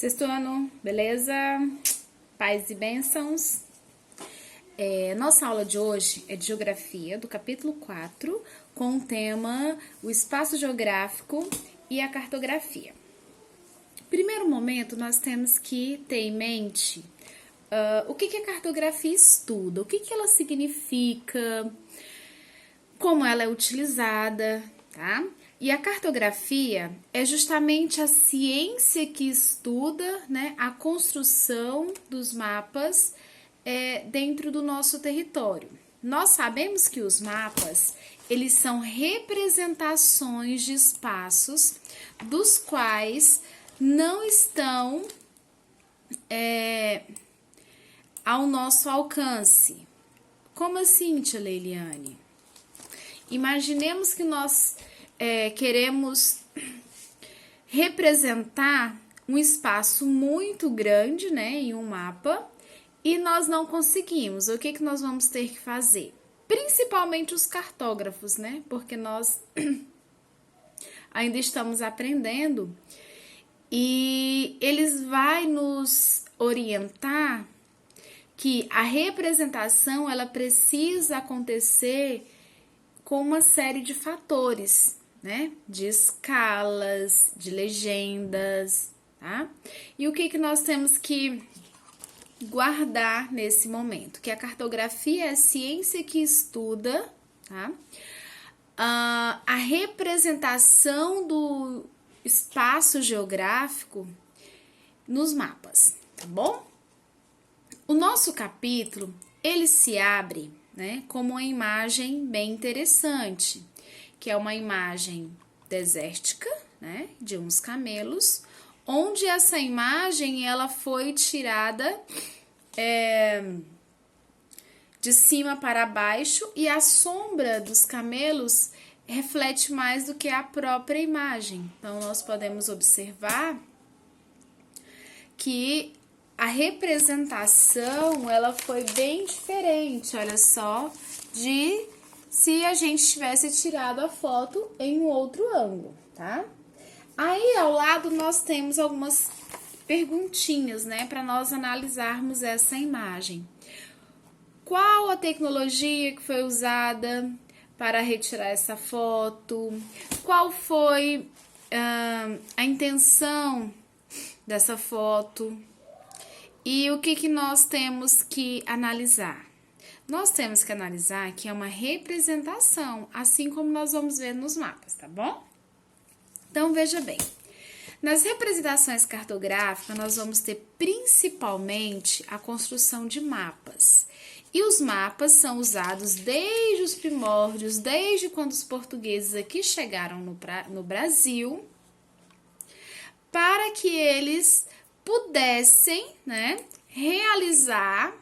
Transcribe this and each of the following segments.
Sexto ano, beleza? Paz e bênçãos. Nossa aula de hoje é de Geografia, do capítulo 4, com o tema o espaço geográfico e a cartografia. Primeiro momento, nós temos que ter em mente o que a cartografia estuda, o que ela significa, como ela é utilizada, tá? E a cartografia é justamente a ciência que estuda, né, a construção dos mapas dentro do nosso território. Nós sabemos que os mapas, eles são representações de espaços dos quais não estão ao nosso alcance. Como assim, tia Leiliane? Imaginemos que nós queremos representar um espaço muito grande, né, em um mapa, e nós não conseguimos. O que nós vamos ter que fazer? Principalmente os cartógrafos, né, porque nós ainda estamos aprendendo, e eles vão nos orientar que a representação, ela precisa acontecer com uma série de fatores, né? De escalas, de legendas, tá? E o que nós temos que guardar nesse momento? Que a cartografia é a ciência que estuda, tá? A representação do espaço geográfico nos mapas, tá bom? O nosso capítulo, ele se abre, né, como uma imagem bem interessante, que é uma imagem desértica, né, de uns camelos, onde essa imagem ela foi tirada de cima para baixo, e a sombra dos camelos reflete mais do que a própria imagem. Então, nós podemos observar que a representação, ela foi bem diferente, olha só, de se a gente tivesse tirado a foto em um outro ângulo, tá? Aí, ao lado, nós temos algumas perguntinhas, né, para nós analisarmos essa imagem. Qual a tecnologia que foi usada para retirar essa foto? Qual foi a intenção dessa foto? E o que nós temos que analisar? Nós temos que analisar que é uma representação, assim como nós vamos ver nos mapas, tá bom? Então, veja bem. Nas representações cartográficas, nós vamos ter principalmente a construção de mapas. E os mapas são usados desde os primórdios, desde quando os portugueses aqui chegaram no Brasil, para que eles pudessem, né, realizar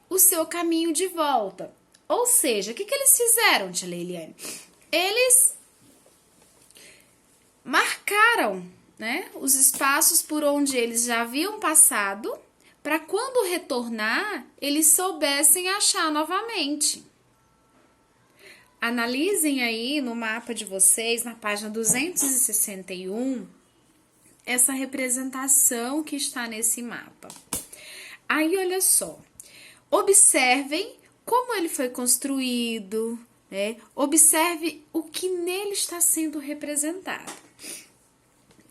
o seu caminho de volta. Ou seja, o que eles fizeram, tia Leiliane? Eles marcaram, né, os espaços por onde eles já haviam passado, para quando retornar, eles soubessem achar novamente. Analisem aí no mapa de vocês, na página 261, essa representação que está nesse mapa. Aí, olha só, observem como ele foi construído, né? Observe o que nele está sendo representado.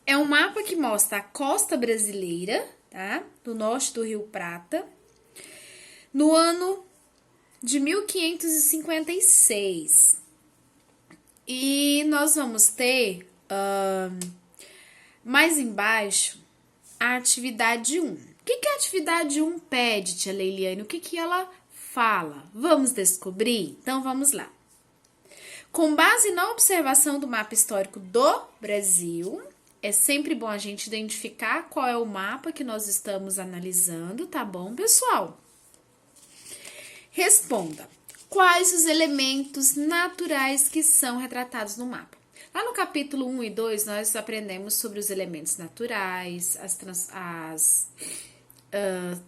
É um mapa que mostra a costa brasileira, tá? Do norte do Rio Prata, no ano de 1556. E nós vamos ter mais embaixo a atividade 1. O que a atividade 1 pede, tia Leiliane? O que ela fala? Vamos descobrir? Então, vamos lá. Com base na observação do mapa histórico do Brasil, é sempre bom a gente identificar qual é o mapa que nós estamos analisando, tá bom, pessoal? Responda. Quais os elementos naturais que são retratados no mapa? Lá no capítulo 1 e 2, nós aprendemos sobre os elementos naturais, as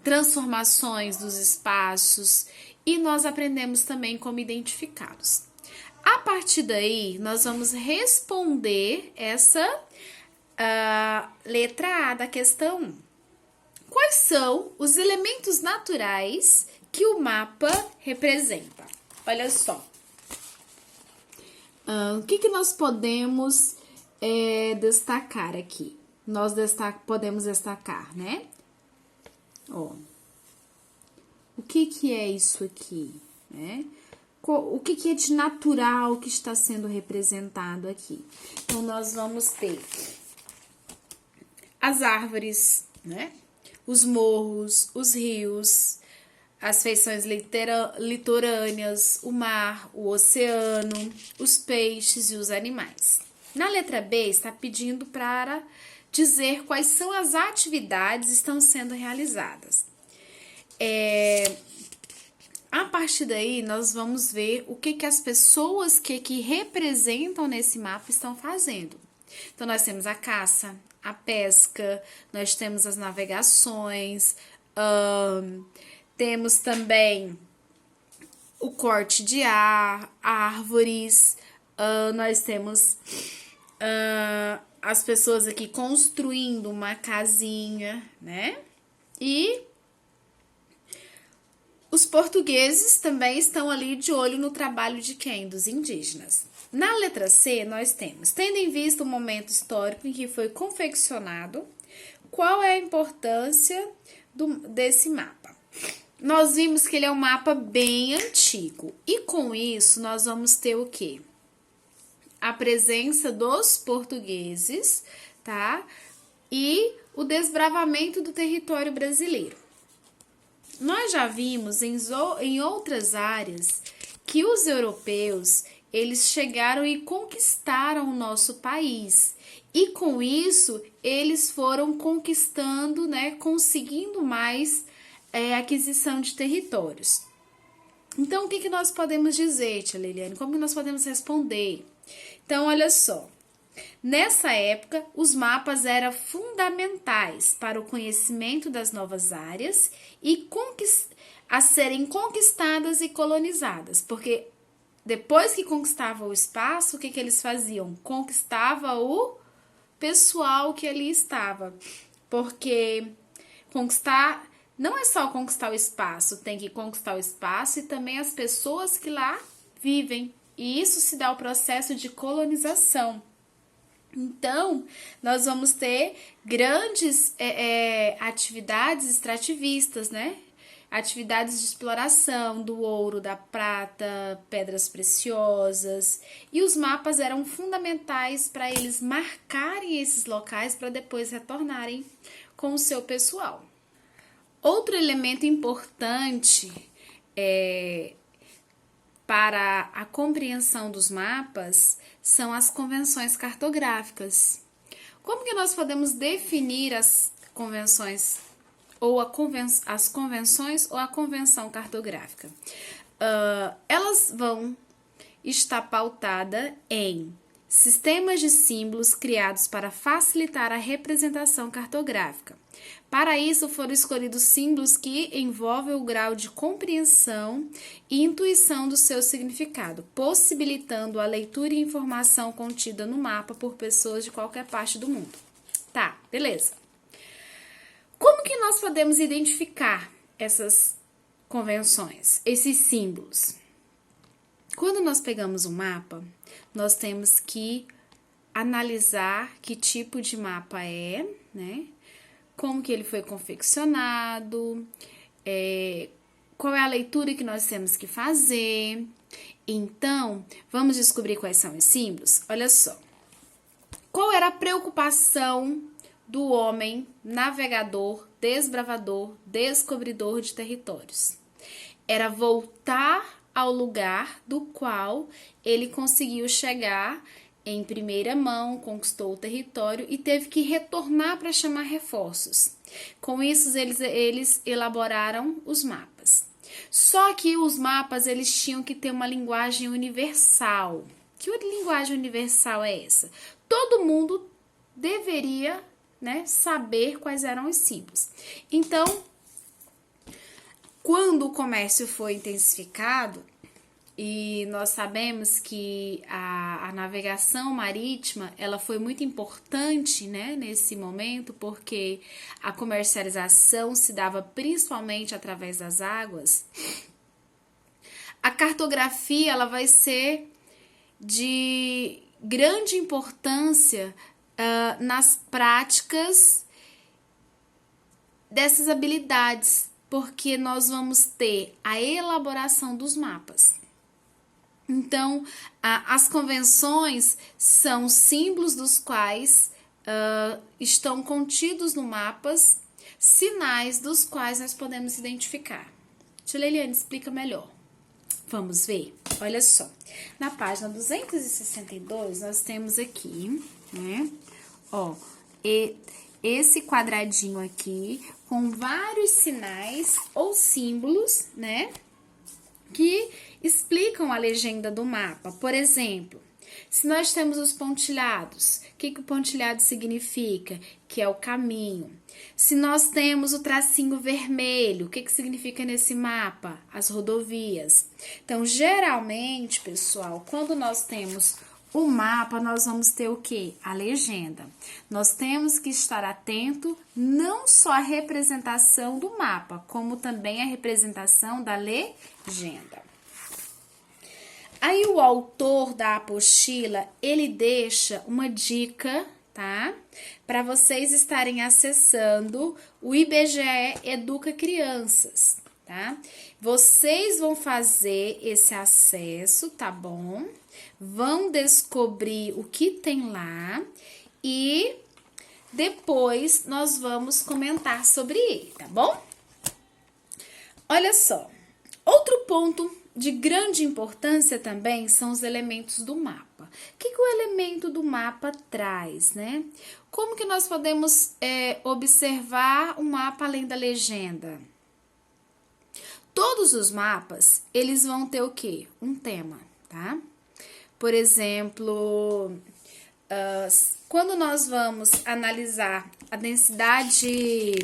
transformações dos espaços, e nós aprendemos também como identificá-los. A partir daí, nós vamos responder a letra A da questão 1. Quais são os elementos naturais que o mapa representa? Olha só. O que nós podemos destacar aqui? Nós podemos destacar, né? Ó, o que é isso aqui, né? O que é de natural que está sendo representado aqui? Então, nós vamos ter as árvores, né? Os morros, os rios, as feições litorâneas, o mar, o oceano, os peixes e os animais. Na letra B, está pedindo para dizer quais são as atividades que estão sendo realizadas. A partir daí, nós vamos ver o que as pessoas que representam nesse mapa estão fazendo. Então, nós temos a caça, a pesca, nós temos as navegações, temos também o corte de árvores, nós temos as pessoas aqui construindo uma casinha, né? E os portugueses também estão ali de olho no trabalho de quem? Dos indígenas. Na letra C, nós temos, tendo em vista o momento histórico em que foi confeccionado, qual é a importância desse mapa? Nós vimos que ele é um mapa bem antigo. E com isso, nós vamos ter o quê? A presença dos portugueses, tá? E o desbravamento do território brasileiro. Nós já vimos em outras áreas que os europeus, eles chegaram e conquistaram o nosso país. E com isso, eles foram conquistando, né, conseguindo mais aquisição de territórios. Então, o que nós podemos dizer, tia Liliane? Como nós podemos responder? Então, olha só. Nessa época, os mapas eram fundamentais para o conhecimento das novas áreas e a serem conquistadas e colonizadas, porque depois que conquistava o espaço, o que eles faziam? Conquistava o pessoal que ali estava, porque conquistar não é só conquistar o espaço, tem que conquistar o espaço e também as pessoas que lá vivem, e isso se dá o processo de colonização. Então, nós vamos ter grandes atividades extrativistas, né? Atividades de exploração do ouro, da prata, pedras preciosas. E os mapas eram fundamentais para eles marcarem esses locais para depois retornarem com o seu pessoal. Outro elemento importante para a compreensão dos mapas são as convenções cartográficas. Como que nós podemos definir as convenções ou as convenções ou a convenção cartográfica? Elas vão estar pautadas em sistemas de símbolos criados para facilitar a representação cartográfica. Para isso, foram escolhidos símbolos que envolvem o grau de compreensão e intuição do seu significado, possibilitando a leitura e informação contida no mapa por pessoas de qualquer parte do mundo. Tá, beleza. Como que nós podemos identificar essas convenções, esses símbolos? Quando nós pegamos um mapa, nós temos que analisar que tipo de mapa é, né? Como que ele foi confeccionado, qual é a leitura que nós temos que fazer. Então, vamos descobrir quais são os símbolos? Olha só. Qual era a preocupação do homem navegador, desbravador, descobridor de territórios? Era voltar ao lugar do qual ele conseguiu chegar em primeira mão, conquistou o território e teve que retornar para chamar reforços. Com isso, eles elaboraram os mapas. Só que os mapas eles tinham que ter uma linguagem universal. Que linguagem universal é essa? Todo mundo deveria, né, saber quais eram os símbolos. Então, quando o comércio foi intensificado, E nós sabemos que a navegação marítima, ela foi muito importante, né, nesse momento, porque a comercialização se dava principalmente através das águas. A cartografia, ela vai ser de grande importância nas práticas dessas habilidades, porque nós vamos ter a elaboração dos mapas. Então, as convenções são símbolos dos quais estão contidos no mapas, sinais dos quais nós podemos identificar. Tia Leiliane, explica melhor. Vamos ver? Olha só. Na página 262, nós temos aqui, né? Ó, esse quadradinho aqui com vários sinais ou símbolos, né? Que explicam a legenda do mapa. Por exemplo, se nós temos os pontilhados, o que o pontilhado significa? Que é o caminho. Se nós temos o tracinho vermelho, o que significa nesse mapa? As rodovias. Então, geralmente, pessoal, quando nós temos o mapa, nós vamos ter o quê? A legenda. Nós temos que estar atento não só à representação do mapa, como também à representação da legenda. Aí o autor da apostila, ele deixa uma dica, tá? Para vocês estarem acessando o IBGE Educa Crianças, tá? Vocês vão fazer esse acesso, tá bom? Vão descobrir o que tem lá e depois nós vamos comentar sobre ele, tá bom? Olha só, outro ponto de grande importância também são os elementos do mapa. O que o elemento do mapa traz, né? Como que nós podemos observar o mapa além da legenda? Todos os mapas, eles vão ter o quê? Um tema, tá? Por exemplo, quando nós vamos analisar a densidade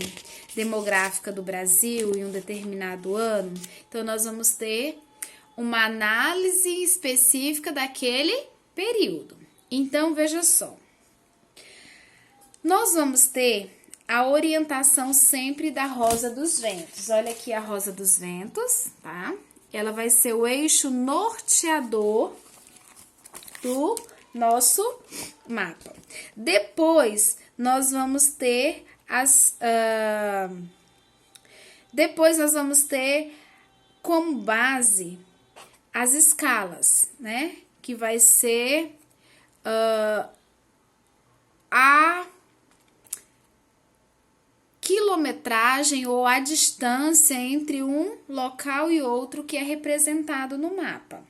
demográfica do Brasil em um determinado ano, então nós vamos ter uma análise específica daquele período. Então, veja só. Nós vamos ter a orientação sempre da rosa dos ventos. Olha aqui a rosa dos ventos, tá? Ela vai ser o eixo norteador do nosso mapa. Depois, nós vamos ter como base as escalas, né? Que vai ser a quilometragem ou a distância entre um local e outro que é representado no mapa.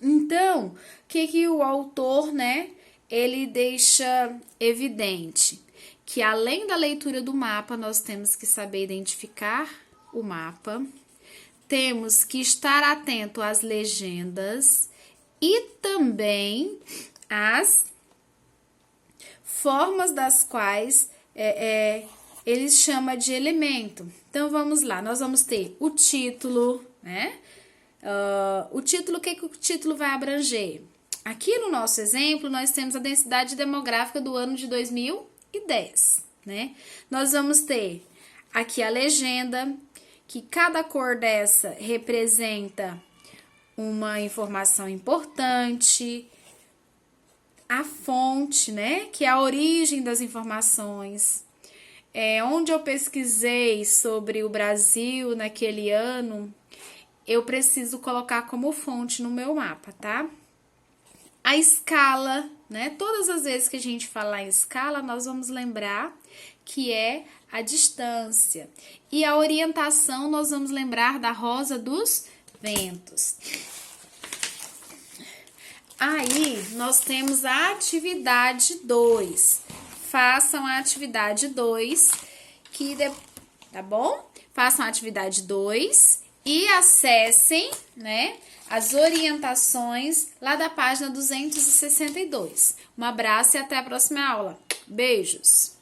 Então, o que o autor, né, ele deixa evidente? Que além da leitura do mapa, nós temos que saber identificar o mapa, temos que estar atento às legendas e também às formas das quais ele chama de elemento. Então, vamos lá, nós vamos ter o título, né? O título, o que o título vai abranger? Aqui no nosso exemplo, nós temos a densidade demográfica do ano de 2010, né? Nós vamos ter aqui a legenda, que cada cor dessa representa uma informação importante, a fonte, né? Que é a origem das informações. Onde eu pesquisei sobre o Brasil naquele ano, eu preciso colocar como fonte no meu mapa, tá? A escala, né? Todas as vezes que a gente falar em escala, nós vamos lembrar que é a distância. E a orientação, nós vamos lembrar da rosa dos ventos. Aí, nós temos a atividade 2. Façam a atividade 2, tá bom? Façam a atividade 2 e acessem, né, as orientações lá da página 262. Um abraço e até a próxima aula. Beijos!